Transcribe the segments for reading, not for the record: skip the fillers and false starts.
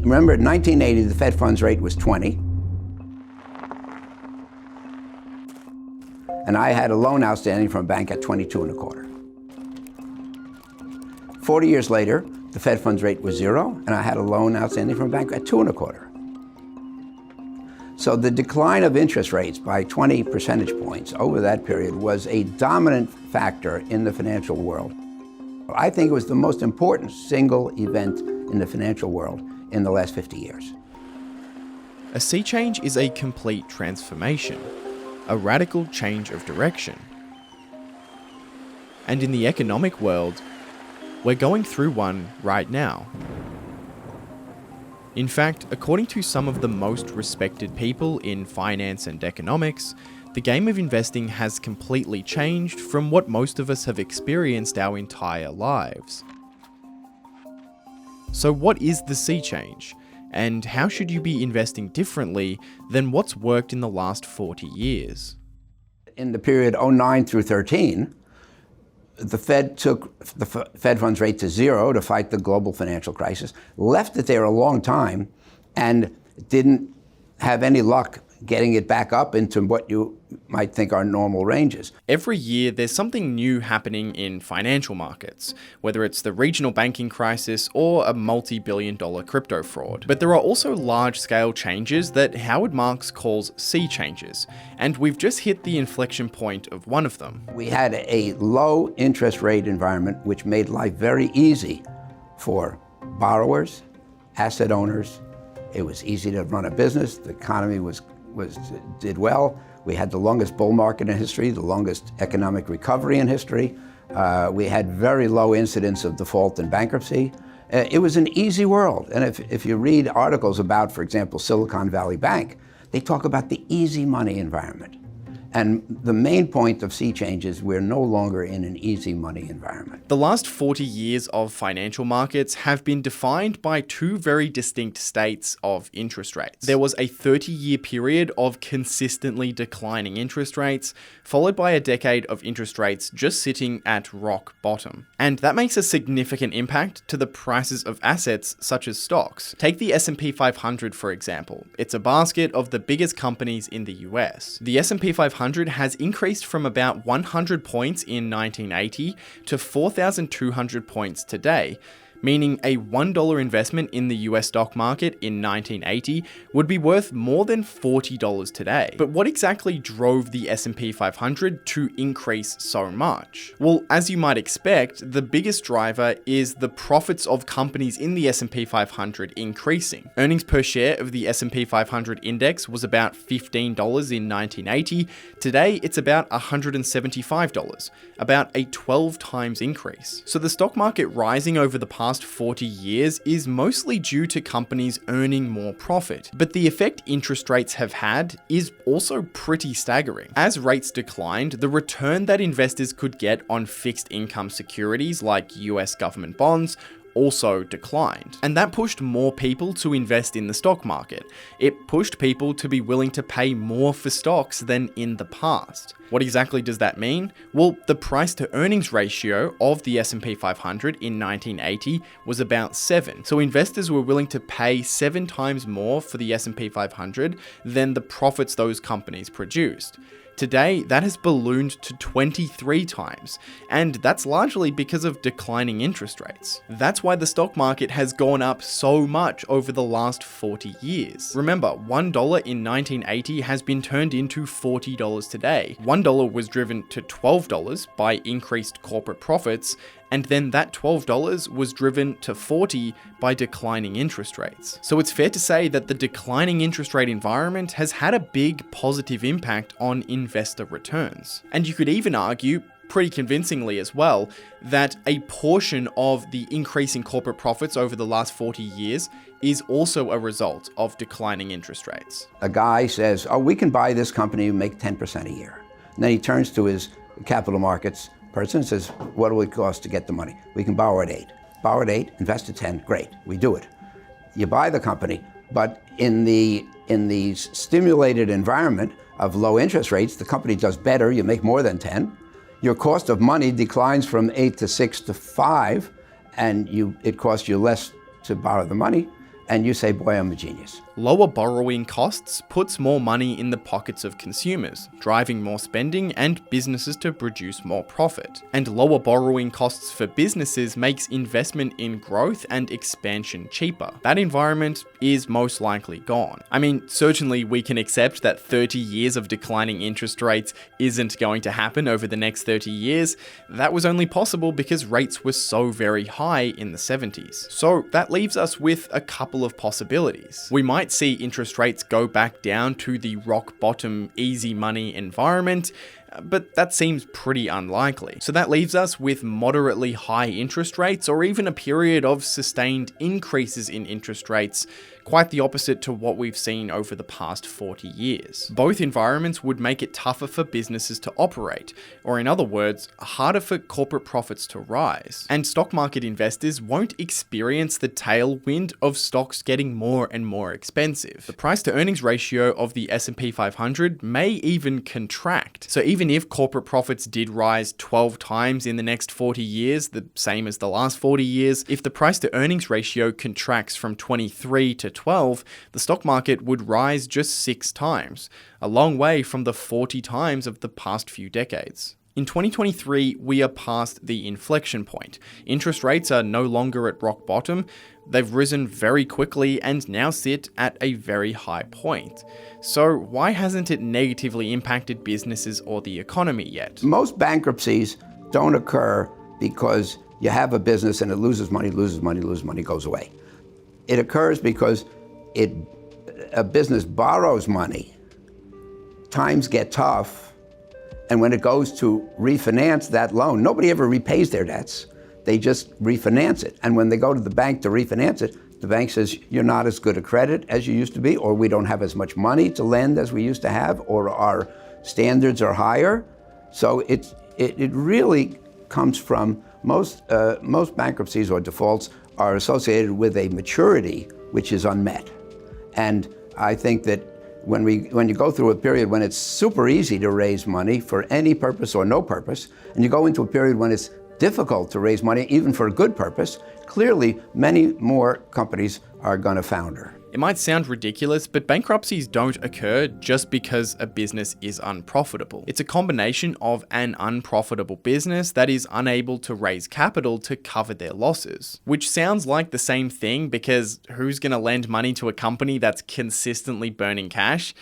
Remember, in 1980, the Fed funds rate was 20. And I had a loan outstanding from a bank at 22.25. 40 years later, the Fed funds rate was 0, and I had a loan outstanding from a bank at 2.25. So the decline of interest rates by 20 percentage points over that period was a dominant factor in the financial world. I think it was the most important single event in the financial world in the last 50 years. A sea change is a complete transformation, a radical change of direction. And in the economic world, we're going through one right now. In fact, according to some of the most respected people in finance and economics, the game of investing has completely changed from what most of us have experienced our entire lives. So what is the sea change? And how should you be investing differently than what's worked in the last 40 years? In the period 09 through 13, the Fed took the Fed funds rate to 0 to fight the global financial crisis, left it there a long time, and didn't have any luck getting it back up into what you might think are normal ranges. Every year, there's something new happening in financial markets, whether it's the regional banking crisis or a multi-billion-dollar crypto fraud. But there are also large-scale changes that Howard Marks calls sea changes, and we've just hit the inflection point of one of them. We had a low interest rate environment which made life very easy for borrowers, asset owners. It was easy to run a business. The economy did well. We had the longest bull market in history, the longest economic recovery in history. We had very low incidence of default and bankruptcy. It was an easy world. And if you read articles about, for example, Silicon Valley Bank, they talk about the easy money environment. And the main point of sea change is we're no longer in an easy money environment. The last 40 years of financial markets have been defined by two very distinct states of interest rates. There was a 30-year period of consistently declining interest rates, followed by a decade of interest rates just sitting at rock bottom. And that makes a significant impact to the prices of assets such as stocks. Take the S&P 500, for example. It's a basket of the biggest companies in the US. The S&P 500 has increased from about 100 points in 1980 to 4,200 points today, meaning a $1 investment in the US stock market in 1980 would be worth more than $40 today. But what exactly drove the S&P 500 to increase so much? Well, as you might expect, the biggest driver is the profits of companies in the S&P 500 increasing. Earnings per share of the S&P 500 index was about $15 in 1980. Today, it's about $175, about a 12 times increase. So the stock market rising over the past 40 years is mostly due to companies earning more profit. But the effect interest rates have had is also pretty staggering. As rates declined, the return that investors could get on fixed income securities like US government bonds also declined. And that pushed more people to invest in the stock market. It pushed people to be willing to pay more for stocks than in the past. What exactly does that mean? Well, the price to earnings ratio of the S&P 500 in 1980 was about 7. So investors were willing to pay 7 times more for the S&P 500 than the profits those companies produced. Today, that has ballooned to 23 times, and that's largely because of declining interest rates. That's why the stock market has gone up so much over the last 40 years. Remember, $1 in 1980 has been turned into $40 today. $1 was driven to $12 by increased corporate profits, and then that $12 was driven to $40 by declining interest rates. So it's fair to say that the declining interest rate environment has had a big positive impact on investor returns. And you could even argue, pretty convincingly as well, that a portion of the increase in corporate profits over the last 40 years is also a result of declining interest rates. A guy says, oh, we can buy this company and make 10% a year. And then he turns to his capital markets person says, what will it cost to get the money? We can borrow at 8. Borrow at 8, invest at 10, great, we do it. You buy the company, but in the stimulated environment of low interest rates, the company does better, you make more than 10. Your cost of money declines from 8 to 6 to 5, and it costs you less to borrow the money. and you say, boy, I'm a genius. Lower borrowing costs puts more money in the pockets of consumers, driving more spending and businesses to produce more profit. And lower borrowing costs for businesses makes investment in growth and expansion cheaper. That environment is most likely gone. I mean, certainly we can accept that 30 years of declining interest rates isn't going to happen over the next 30 years. That was only possible because rates were so very high in the 70s. So that leaves us with a couple of possibilities. We might see interest rates go back down to the rock bottom easy money environment, but that seems pretty unlikely. So that leaves us with moderately high interest rates or even a period of sustained increases in interest rates, quite the opposite to what we've seen over the past 40 years. Both environments would make it tougher for businesses to operate, or in other words, harder for corporate profits to rise. And stock market investors won't experience the tailwind of stocks getting more and more expensive. The price to earnings ratio of the S&P 500 may even contract. So even if corporate profits did rise 12 times in the next 40 years, the same as the last 40 years, if the price to earnings ratio contracts from 23 to 12, the stock market would rise just 6 times, a long way from the 40 times of the past few decades. In 2023, we are past the inflection point. Interest rates are no longer at rock bottom. They've risen very quickly and now sit at a very high point. So why hasn't it negatively impacted businesses or the economy yet? Most bankruptcies don't occur because you have a business and it loses money, goes away. It occurs because a business borrows money, times get tough, and when it goes to refinance that loan, nobody ever repays their debts. They just refinance it. And when they go to the bank to refinance it, the bank says, you're not as good a credit as you used to be, or we don't have as much money to lend as we used to have, or our standards are higher. So it really comes from most bankruptcies or defaults are associated with a maturity which is unmet. And I think that when you go through a period when it's super easy to raise money for any purpose or no purpose, and you go into a period when it's difficult to raise money even for a good purpose, clearly many more companies are going to founder. It might sound ridiculous, but bankruptcies don't occur just because a business is unprofitable. It's a combination of an unprofitable business that is unable to raise capital to cover their losses. Which sounds like the same thing because who's going to lend money to a company that's consistently burning cash?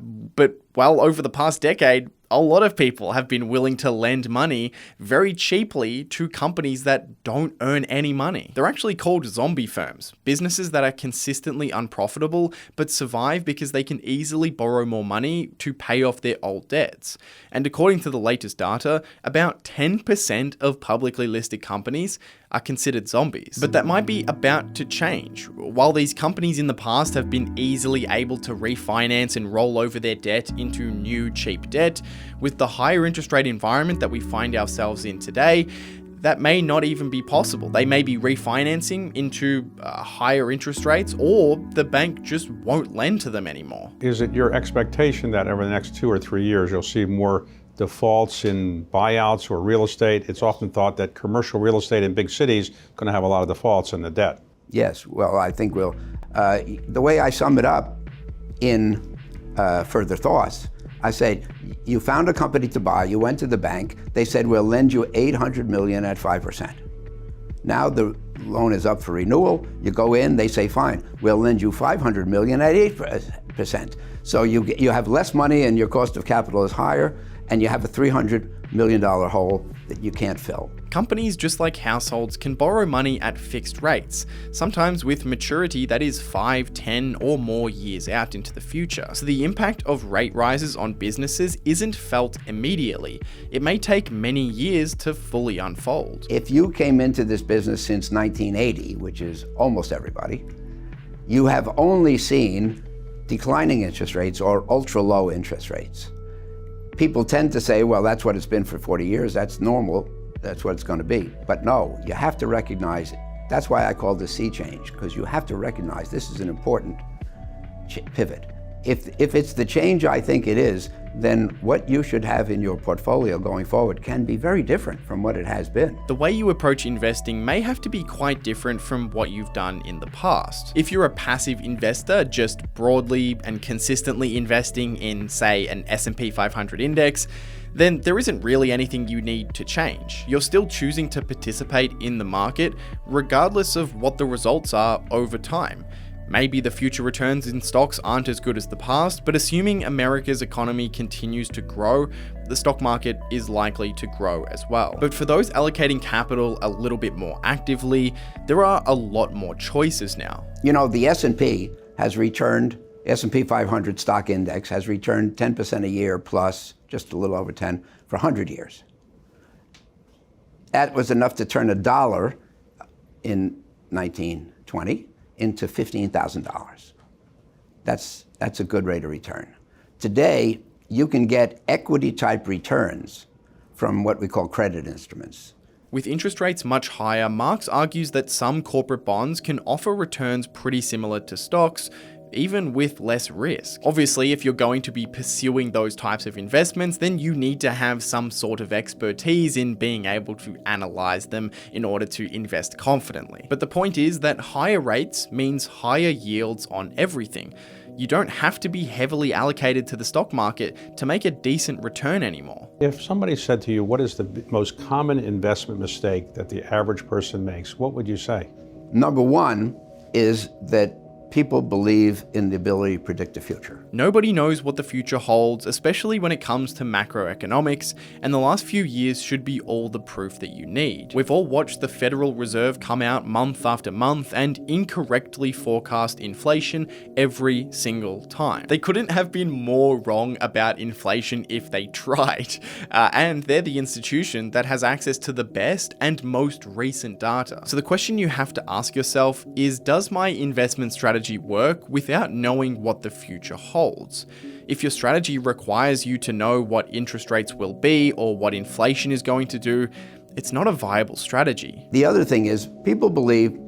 But over the past decade, a lot of people have been willing to lend money very cheaply to companies that don't earn any money. They're actually called zombie firms, businesses that are consistently unprofitable but survive because they can easily borrow more money to pay off their old debts. And according to the latest data, about 10% of publicly listed companies are considered zombies. But that might be about to change. While these companies in the past have been easily able to refinance and roll over their debt into new cheap debt, with the higher interest rate environment that we find ourselves in today, that may not even be possible. They may be refinancing into higher interest rates, or the bank just won't lend to them anymore. Is it your expectation that over the next 2 or 3 years you'll see more defaults in buyouts or real estate? It's often thought that commercial real estate in big cities is going to have a lot of defaults in the debt. Yes, well, I think we'll. The way I sum it up in further thoughts, I say, you found a company to buy, you went to the bank, they said, we'll lend you $800 million at 5%. Now the loan is up for renewal, you go in, they say, fine, we'll lend you $500 million at 8%. So you have less money and your cost of capital is higher, and you have a $300 million hole that you can't fill. Companies, just like households, can borrow money at fixed rates, sometimes with maturity that is 5, 10, or more years out into the future. So the impact of rate rises on businesses isn't felt immediately. It may take many years to fully unfold. If you came into this business since 1980, which is almost everybody, you have only seen declining interest rates or ultra low interest rates. People tend to say, well, that's what it's been for 40 years, that's normal, that's what it's going to be. But no, you have to recognize it. That's why I call this sea change, because you have to recognize this is an important pivot. if it's the change I think it is, then what you should have in your portfolio going forward can be very different from what it has been. The way you approach investing may have to be quite different from what you've done in the past. If you're a passive investor, just broadly and consistently investing in, say, an S&P 500 index, then there isn't really anything you need to change. You're still choosing to participate in the market regardless of what the results are over time. Maybe the future returns in stocks aren't as good as the past, but assuming America's economy continues to grow, the stock market is likely to grow as well. But for those allocating capital a little bit more actively, there are a lot more choices now. You know, the S&P 500 stock index has returned 10% a year plus, just a little over 10, for 100 years. That was enough to turn $1 in 1920 into $15,000. That's a good rate of return. Today, you can get equity-type returns from what we call credit instruments. With interest rates much higher, Marx argues that some corporate bonds can offer returns pretty similar to stocks, even with less risk. Obviously, if you're going to be pursuing those types of investments, then you need to have some sort of expertise in being able to analyze them in order to invest confidently. But the point is that higher rates means higher yields on everything. You don't have to be heavily allocated to the stock market to make a decent return anymore. If somebody said to you, what is the most common investment mistake that the average person makes, what would you say? Number one is that people believe in the ability to predict the future. Nobody knows what the future holds, especially when it comes to macroeconomics, and the last few years should be all the proof that you need. We've all watched the Federal Reserve come out month after month and incorrectly forecast inflation every single time. They couldn't have been more wrong about inflation if they tried, and they're the institution that has access to the best and most recent data. So the question you have to ask yourself is, does my investment strategy work without knowing what the future holds? If your strategy requires you to know what interest rates will be or what inflation is going to do, it's not a viable strategy. The other thing is, people believe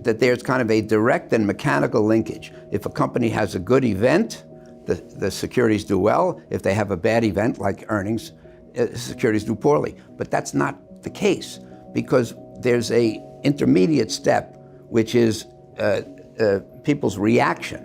that there's kind of a direct and mechanical linkage. If a company has a good event, the securities do well. If they have a bad event like earnings, securities do poorly. But that's not the case, because there's a intermediate step, which is people's reaction.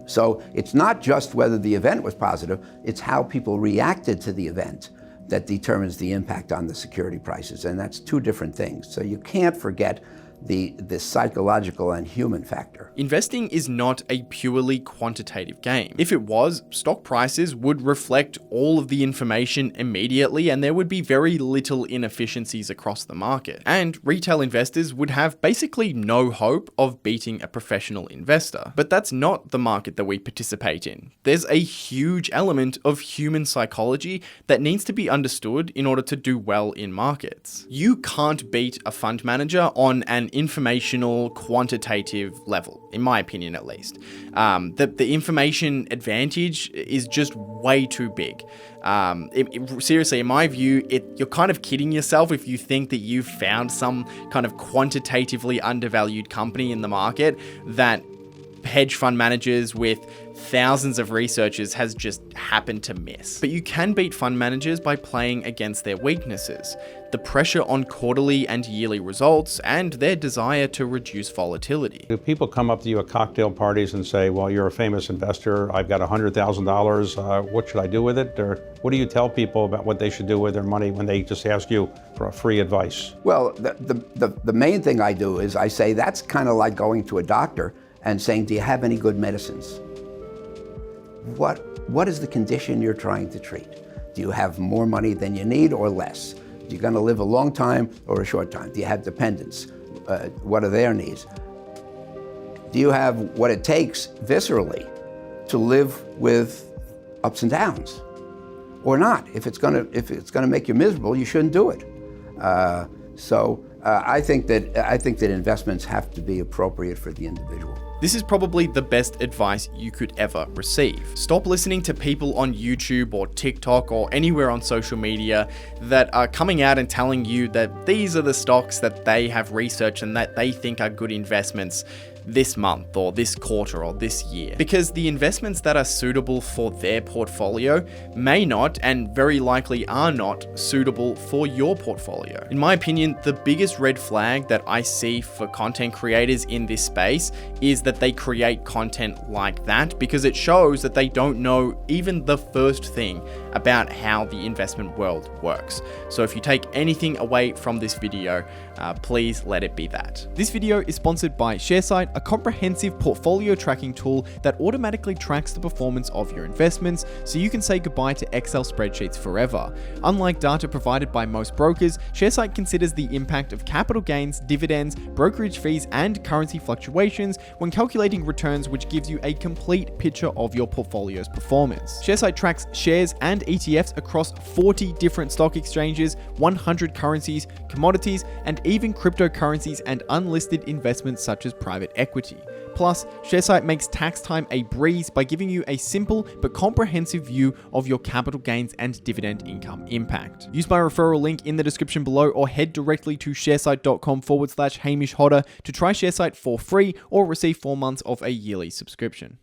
So it's not just whether the event was positive, it's how people reacted to the event that determines the impact on the security prices, and that's two different things. So you can't forget the psychological and human factor. Investing is not a purely quantitative game. If it was, stock prices would reflect all of the information immediately and there would be very little inefficiencies across the market. And retail investors would have basically no hope of beating a professional investor. But that's not the market that we participate in. There's a huge element of human psychology that needs to be understood in order to do well in markets. You can't beat a fund manager on an informational, quantitative level, in my opinion at least. The information advantage is just way too big. Seriously, in my view, you're kind of kidding yourself if you think that you've found some kind of quantitatively undervalued company in the market that hedge fund managers with thousands of researchers has just happened to miss. But you can beat fund managers by playing against their weaknesses, the pressure on quarterly and yearly results, and their desire to reduce volatility. Do people come up to you at cocktail parties and say, well, you're a famous investor, I've got $100,000, what should I do with it? Or what do you tell people about what they should do with their money when they just ask you for free advice? Well, the main thing I do is I say that's kind of like going to a doctor and saying, do you have any good medicines? What is the condition you're trying to treat? Do you have more money than you need or less? Are you going to live a long time or a short time? Do you have dependents? What are their needs? Do you have what it takes viscerally to live with ups and downs, or not? If it's going to make you miserable, you shouldn't do it. I think that investments have to be appropriate for the individual. This is probably the best advice you could ever receive. Stop listening to people on YouTube or TikTok or anywhere on social media that are coming out and telling you that these are the stocks that they have researched and that they think are good investments this month or this quarter or this year. Because the investments that are suitable for their portfolio may not, and very likely are not, suitable for your portfolio. In my opinion, the biggest red flag that I see for content creators in this space is that they create content like that because it shows that they don't know even the first thing about how the investment world works. So if you take anything away from this video, please let it be that. This video is sponsored by SHARESIGHT, a comprehensive portfolio tracking tool that automatically tracks the performance of your investments so you can say goodbye to Excel spreadsheets forever. Unlike data provided by most brokers, SHARESIGHT considers the impact of capital gains, dividends, brokerage fees, and currency fluctuations when calculating returns, which gives you a complete picture of your portfolio's performance. SHARESIGHT tracks shares and ETFs across 40 different stock exchanges, 100 currencies, commodities, and even cryptocurrencies and unlisted investments such as private equity. Plus, SHARESIGHT makes tax time a breeze by giving you a simple but comprehensive view of your capital gains and dividend income impact. Use my referral link in the description below or head directly to sharesight.com/Hamish Hodder to try SHARESIGHT for free or receive 4 months of a yearly subscription.